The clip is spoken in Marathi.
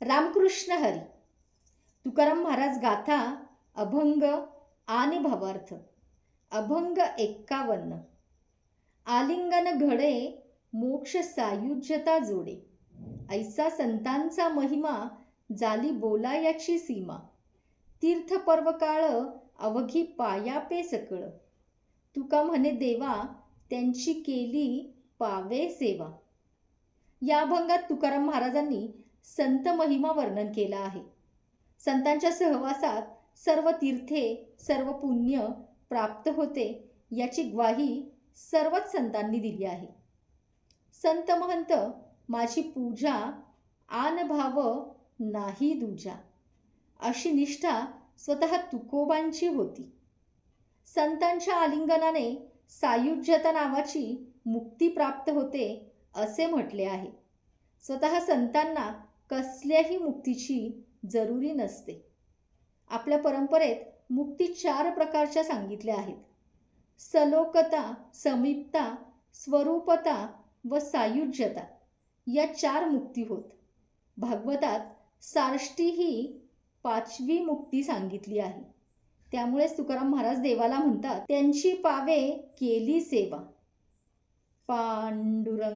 रामकृष्ण हरी. तुकाराम महाराज गाथा अभंग आणि भावार्थ. अभंग 51. आलिंगन घडे मोक्ष सायुज्यता जोडे. ऐसा संतांचा महिमा झाली बोलायाची सीमा. तीर्थ पर्व काळ अवघी पायापे सकळ. तुका म्हणे देवा त्यांची केली पावे सेवा. या अभंगात तुकाराम महाराजांनी संत महिमा वर्णन केला आहे. संतांच्या सहवासात सर्व तीर्थे सर्व पुण्य प्राप्त होते याची ग्वाही सर्वच संतांनी दिली आहे. संत महंत माझी पूजा आन भाव नाही दूजा, अशी निष्ठा स्वतः तुकोबांची होती. संतांच्या आलिंगनाने सायुज्यता नावाची मुक्ती प्राप्त होते असे म्हटले आहे. स्वतः संतांना कसल्याही मुक्तीची जरुरी नसते. आपल्या परंपरेत मुक्ती 4 प्रकारच्या सांगितल्या आहेत. सलोकता, समीपता, स्वरूपता व सायुज्यता या 4 मुक्ती होत. भागवतात सार्ष्टी ही 5वी मुक्ती सांगितली आहे. त्यामुळेच तुकाराम महाराज देवाला म्हणतात त्यांची पावे केली सेवा. पांडुरंग.